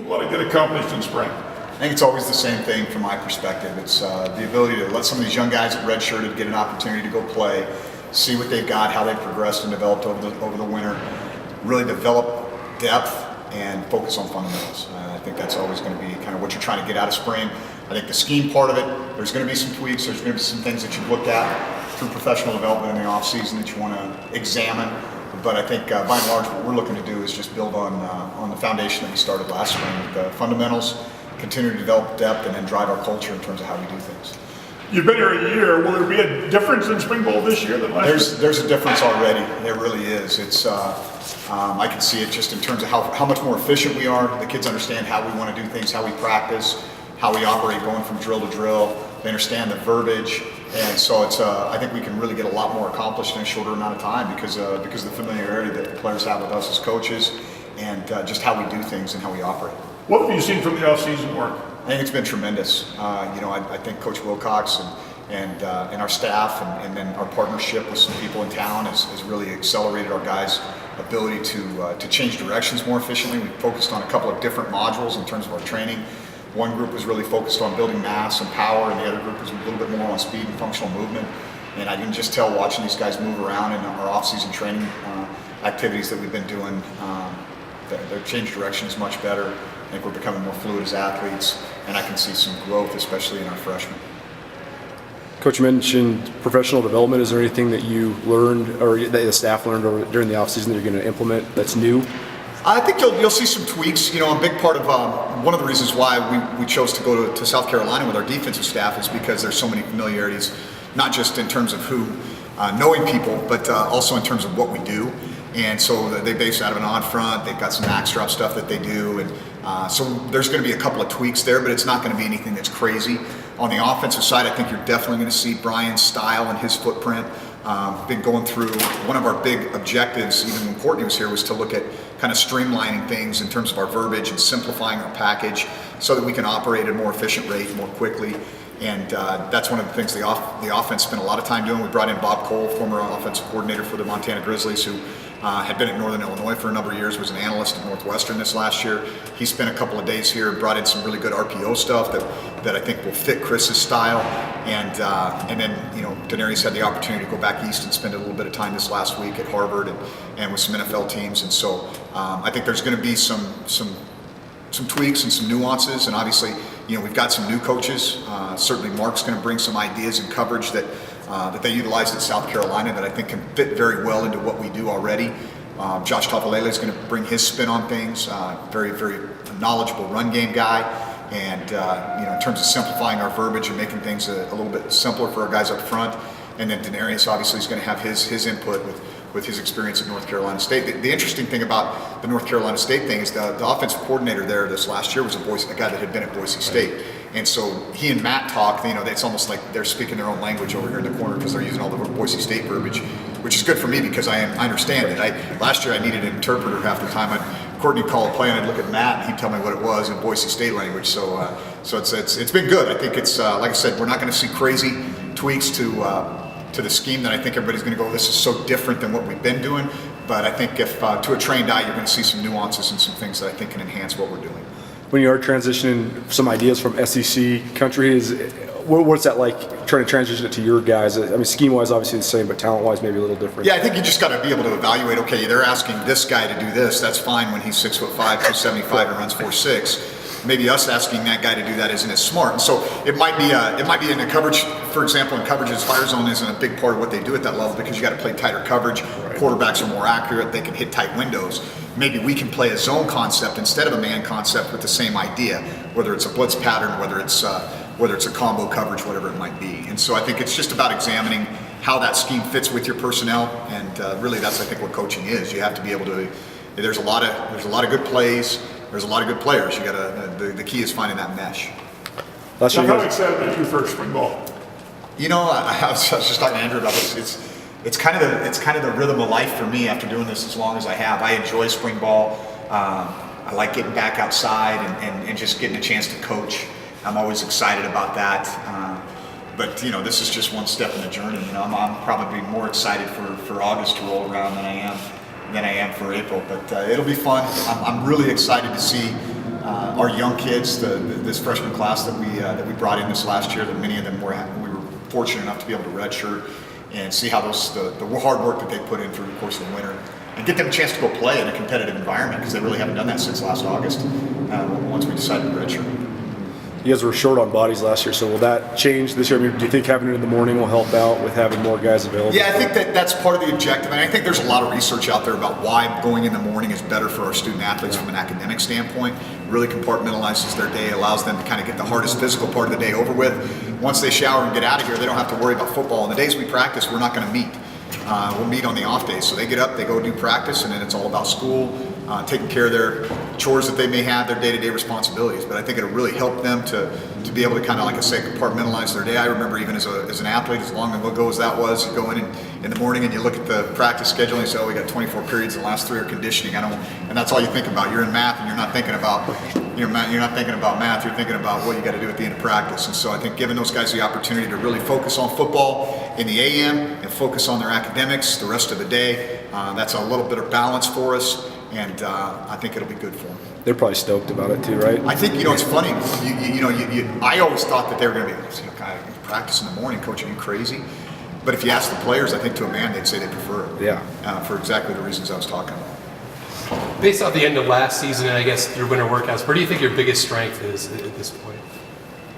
want to get accomplished in spring? I think it's always the same thing from my perspective. It's the ability to let some of these young guys that redshirted get an opportunity to go play, see what they've got, how they've progressed and developed over the winter, really develop depth and focus on fundamentals. I think that's always going to be kind of what you're trying to get out of spring. I think the scheme part of it, there's going to be some tweaks, there's going to be some things that you look at through professional development in the off season that you want to examine. But I think by and large what we're looking to do is just build on the foundation that we started last spring with the fundamentals, continue to develop depth, and then drive our culture in terms of how we do things. You've been here a year. Will there be a difference in spring ball this year than last year? There's a difference already. There really is. It's I can see it just in terms of how much more efficient we are. The kids understand how we want to do things, how we practice, how we operate going from drill to drill. They understand the verbiage, and so it's I think we can really get a lot more accomplished in a shorter amount of time because of the familiarity that the players have with us as coaches, and just how we do things and how we operate. What have you seen from the off-season work? I think it's been tremendous. I think Coach Wilcox and our staff and then our partnership with some people in town has really accelerated our guys' ability to change directions more efficiently. We focused on a couple of different modules in terms of our training. One group was really focused on building mass and power, and the other group was a little bit more on speed and functional movement. And I can just tell watching these guys move around in our off-season training activities that we've been doing, their change direction is much better. I think we're becoming more fluid as athletes, and I can see some growth, especially in our freshmen. Coach, you mentioned professional development. Is there anything that you learned or that the staff learned during the offseason that you're going to implement that's new? I think you'll see some tweaks. A big part of one of the reasons why we chose to go to South Carolina with our defensive staff is because there's so many familiarities, not just in terms of knowing people, but also in terms of what we do. And so they base out of an on front. They've got some max drop stuff that they do, and so there's going to be a couple of tweaks there, but it's not going to be anything that's crazy. On the offensive side, I think you're definitely going to see Brian's style and his footprint. Been going through one of our big objectives, even when Courtney was here, was to look at kind of streamlining things in terms of our verbiage and simplifying our package so that we can operate at a more efficient rate more quickly. And that's one of the things the offense spent a lot of time doing. We brought in Bob Cole, former offensive coordinator for the Montana Grizzlies, who had been at Northern Illinois for a number of years, was an analyst at Northwestern this last year. He spent a couple of days here, brought in some really good RPO stuff that I think will fit Chris's style. And then, Daenerys had the opportunity to go back east and spend a little bit of time this last week at Harvard and with some NFL teams. And so I think there's going to be some tweaks and some nuances, and obviously, we've got some new coaches. Certainly, Mark's going to bring some ideas and coverage that they utilized at South Carolina that I think can fit very well into what we do already. Josh Tafalele is going to bring his spin on things. Very, very knowledgeable run game guy, and in terms of simplifying our verbiage and making things a little bit simpler for our guys up front. And then Daenerys obviously is going to have his input with his experience at North Carolina State. The interesting thing about the North Carolina State thing is the offensive coordinator there this last year was a guy that had been at Boise State. And so he and Matt talk, it's almost like they're speaking their own language over here in the corner because they're using all the Boise State verbiage, which is good for me because I understand it. Last year I needed an interpreter half the time. Courtney would call a play and I'd look at Matt and he'd tell me what it was in Boise State language. So it's been good. I think it's, like I said, we're not going to see crazy tweaks to the scheme that I think everybody's going to go, this is so different than what we've been doing. But I think if to a trained eye, you're going to see some nuances and some things that I think can enhance what we're doing. When you are transitioning some ideas from SEC country, what's that like trying to transition it to your guys? I mean, scheme-wise, obviously the same, but talent-wise, maybe a little different. Yeah, I think you just got to be able to evaluate, okay, they're asking this guy to do this. That's fine when he's 6'5", 275 and runs 4.6. Maybe us asking that guy to do that isn't as smart. And so it might be in the coverage, for example, in coverages, fire zone isn't a big part of what they do at that level because you got to play tighter coverage. Right. Quarterbacks are more accurate. They can hit tight windows. Maybe we can play a zone concept instead of a man concept with the same idea, whether it's a blitz pattern, whether it's a combo coverage, whatever it might be. And so I think it's just about examining how that scheme fits with your personnel. And really, that's I think what coaching is. You have to be able to. There's a lot of good plays. There's a lot of good players. You got to. The key is finding that mesh. How excited are you for spring ball? I was just talking to Andrew about this. It's kind of the rhythm of life for me after doing this as long as I have. I enjoy spring ball. I like getting back outside and just getting a chance to coach. I'm always excited about that. But this is just one step in the journey. I'm probably more excited for August to roll around than I am for April. But it'll be fun. I'm really excited to see our young kids, this freshman class that we brought in this last year, that many of them we were fortunate enough to be able to redshirt and see how the hard work that they put in through the course of the winter, and get them a chance to go play in a competitive environment, because they really haven't done that since last August, once we decided to redshirt. You guys were short on bodies last year, so will that change this year? I mean, do you think having it in the morning will help out with having more guys available? Yeah, I think that's part of the objective, and I think there's a lot of research out there about why going in the morning is better for our student athletes from an academic standpoint. It really compartmentalizes their day, allows them to kind of get the hardest physical part of the day over with. Once they shower and get out of here, they don't have to worry about football. On the days we practice, we're not going to meet. We'll meet on the off days. So they get up, they go do practice, and then it's all about school, taking care of their chores that they may have, their day-to-day responsibilities. But I think it'll really help them to be able to kind of, like I say, compartmentalize their day. I remember even as an athlete, as long ago as that was, you go in the morning and you look at the practice schedule and you say, oh, we got 24 periods, and the last 3 are conditioning. And that's all you think about. You're in math and you're not thinking about math. You're thinking about what you got to do at the end of practice. And so I think giving those guys the opportunity to really focus on football in the AM and focus on their academics the rest of the day, that's a little bit of balance for us. And I think it'll be good for them. They're probably stoked about it too, right? I think, it's funny. I always thought that they were going to be, kind of practice in the morning, coach, are you crazy? But if you ask the players, I think to a man, they'd say they prefer it. Yeah. For exactly the reasons I was talking about. Based off the end of last season and I guess your winter workouts, where do you think your biggest strength is at this point?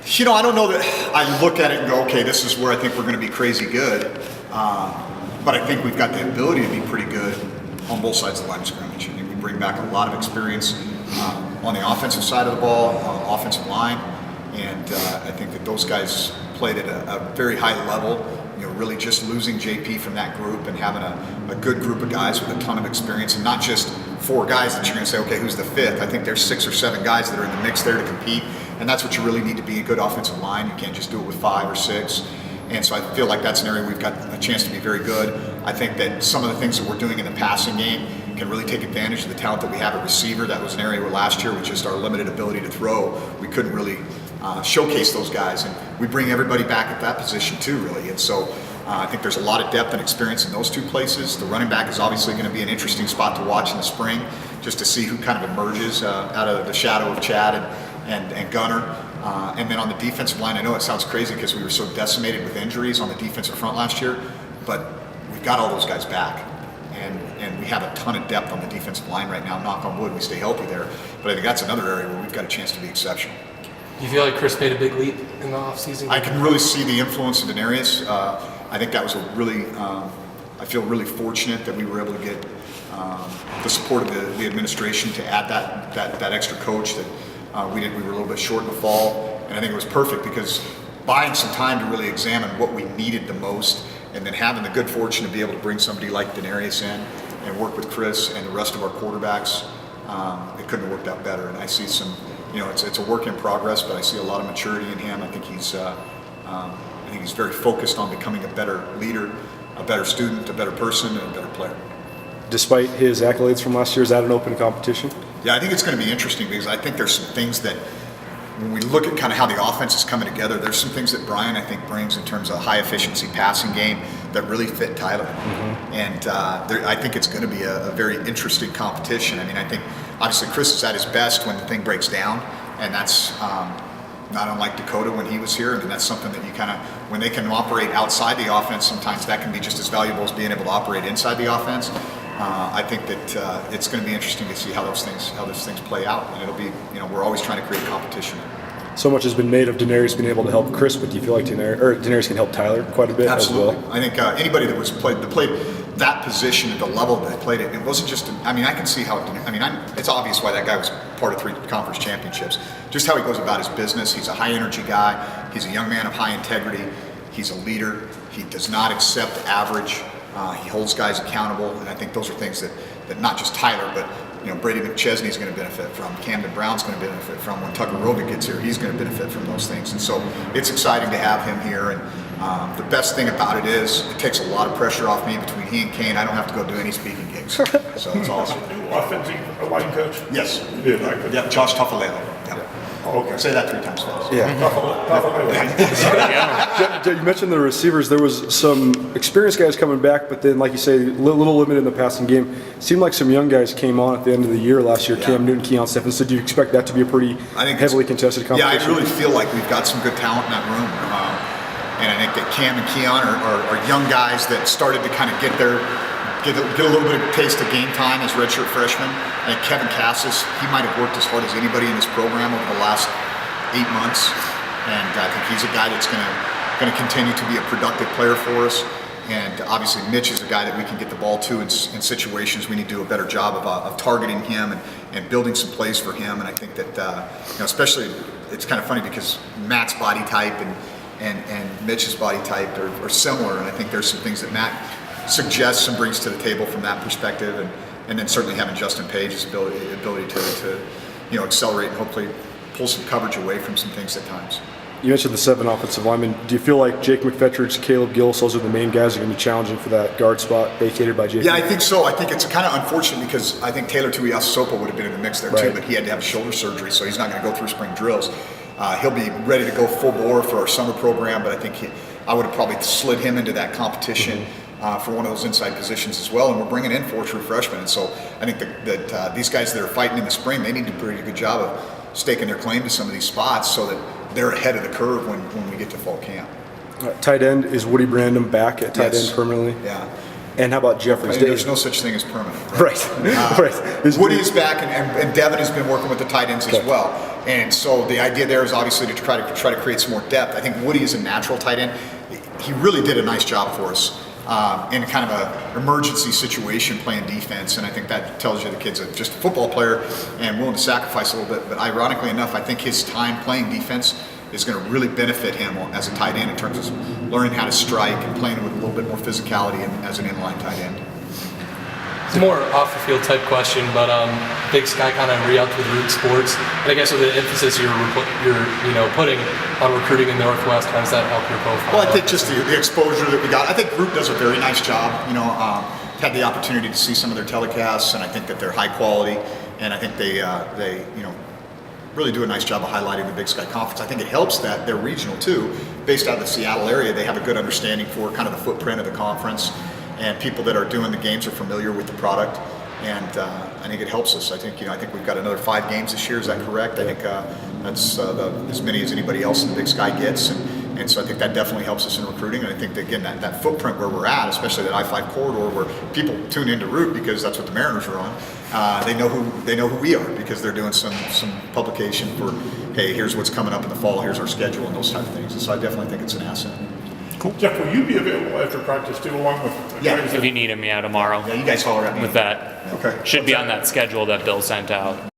I don't know that I look at it and go, okay, this is where I think we're going to be crazy good. But I think we've got the ability to be pretty good on both sides of the line of scrimmage. We bring back a lot of experience on the offensive side of the ball, offensive line, and I think that those guys played at a very high level. Really just losing JP from that group and having a good group of guys with a ton of experience, and not just 4 guys that you're going to say, okay, who's the 5th? I think there's 6 or 7 guys that are in the mix there to compete, and that's what you really need to be a good offensive line. You can't just do it with 5 or 6. And so I feel like that's an area we've got a chance to be very good. I think that some of the things that we're doing in the passing game can really take advantage of the talent that we have at receiver. That was an area where last year, with just our limited ability to throw, we couldn't really showcase those guys. And we bring everybody back at that position too, really. And so I think there's a lot of depth and experience in those 2 places. The running back is obviously going to be an interesting spot to watch in the spring, just to see who kind of emerges out of the shadow of Chad and Gunner. And then on the defensive line, I know it sounds crazy because we were so decimated with injuries on the defensive front last year, but we've got all those guys back. And we have a ton of depth on the defensive line right now. Knock on wood, we stay healthy there. But I think that's another area where we've got a chance to be exceptional. Do you feel like Chris made a big leap in the offseason? I can really see the influence of Denarius. I think that was I feel really fortunate that we were able to get the support of the administration to add that extra coach that we were a little bit short in the fall. And I think it was perfect because buying some time to really examine what we needed the most, and then having the good fortune to be able to bring somebody like Denarius in and work with Chris and the rest of our quarterbacks, it couldn't have worked out better. And I see some, it's a work in progress, but I see a lot of maturity in him. I think he's very focused on becoming a better leader, a better student, a better person, and a better player. Despite his accolades from last year, is that an open competition? Yeah, I think it's going to be interesting because I think there's some things that, when we look at kind of how the offense is coming together, there's some things that Brian, I think, brings in terms of high efficiency passing game that really fit Tyler. Mm-hmm. And I think it's going to be a very interesting competition. I mean, I think obviously Chris is at his best when the thing breaks down, and that's not unlike Dakota when he was here. I mean, that's something that you kind of, when they can operate outside the offense, sometimes that can be just as valuable as being able to operate inside the offense. I think that it's going to be interesting to see how those things play out, and it'll be, we're always trying to create competition. So much has been made of Denarius being able to help Chris, but do you feel like Denarius can help Tyler quite a bit? Absolutely. As well? I think anybody that played that position at the level that they played it wasn't just. I can see how. It's obvious why that guy was part of 3 conference championships. Just how he goes about his business. He's a high energy guy. He's a young man of high integrity. He's a leader. He does not accept average. He holds guys accountable, and I think those are things that not just Tyler, but Brady McChesney's going to benefit from. Camden Brown's going to benefit from. When Tucker Rovick gets here, he's going to benefit from those things. And so it's exciting to have him here. And the best thing about it is it takes a lot of pressure off me. Between he and Kane, I don't have to go do any speaking gigs. So it's awesome. New offensive line coach? Yes. You did, right? Yeah, Josh Tuffalello. Yeah. Oh, okay. Say that 3 times fast. Yeah. You mentioned the receivers. There was some experienced guys coming back, but then, like you say, a little limited in the passing game. Seemed like some young guys came on at the end of the year last year. Yeah. Cam Newton, Keon Stephenson. Do you expect that to be a pretty heavily contested competition? Yeah, I really feel like we've got some good talent in that room. And I think that Cam and Keon are young guys that started to kind of get a little bit of taste of game time as redshirt freshmen. I think Kevin Cassis, he might have worked as hard as anybody in this program over the last 8 months. And I think he's a guy that's going to continue to be a productive player for us. And obviously Mitch is a guy that we can get the ball to in situations. We need to do a better job of targeting him and building some plays for him. And I think that, especially, it's kind of funny because Matt's body type and Mitch's body type are similar. And I think there's some things that Matt suggests and brings to the table from that perspective. And then certainly having Justin Page's ability to accelerate and hopefully pull some coverage away from some things at times. You mentioned the 7 offensive linemen. Do you feel like Jake McFetridge, Caleb Gillis, those are the main guys that are going to be challenging for that guard spot vacated by Jake? Yeah, I think so. I think it's kind of unfortunate because I think Taylor Tuiasosopo would have been in the mix there too, but he had to have shoulder surgery, so he's not going to go through spring drills. He'll be ready to go full bore for our summer program, but I think I would have probably slid him into that competition for one of those inside positions as well. And we're bringing in 4 true freshmen, and so I think that these guys that are fighting in the spring, they need to do a pretty good job of staking their claim to some of these spots so that they're ahead of the curve when we get to fall camp. Tight end, is Woody Brandom back at tight end permanently? Yeah. And how about Jeffries? There's no such thing as permanent. Right. Right. Woody is back, and Devin has been working with the tight ends as well. And so the idea there is obviously to try to create some more depth. I think Woody is a natural tight end. He really did a nice job for us in kind of an emergency situation playing defense, and I think that tells you the kid's just a football player and willing to sacrifice a little bit. But ironically enough, I think his time playing defense is going to really benefit him as a tight end in terms of learning how to strike and playing with a little bit more physicality as an inline tight end. It's a more off the field type question, but Big Sky kind of re-upped with Root Sports, and I guess with the emphasis you're putting on recruiting in the Northwest, how does that help your profile? Well, I think just the exposure that we got. I think Root does a very nice job. Had the opportunity to see some of their telecasts, and I think that they're high quality, and I think they really do a nice job of highlighting the Big Sky Conference. I think it helps that they're regional too. Based out of the Seattle area, they have a good understanding for kind of the footprint of the conference, and people that are doing the games are familiar with the product, and I think it helps us. I think we've got another 5 games this year. Is that correct? I think that's as many as anybody else in the Big Sky gets, and so I think that definitely helps us in recruiting. And I think that, again, that footprint where we're at, especially that I-5 corridor, where people tune into Root because that's what the Mariners are on. They know who we are because they're doing some publication for, hey, here's what's coming up in the fall, here's our schedule, and those type of things. And so I definitely think it's an asset. Cool. Jeff, will you be available after practice too, along with the guys If you need him, tomorrow. Yeah, you guys holler at me. With that. Okay. Should be on that schedule that Bill sent out.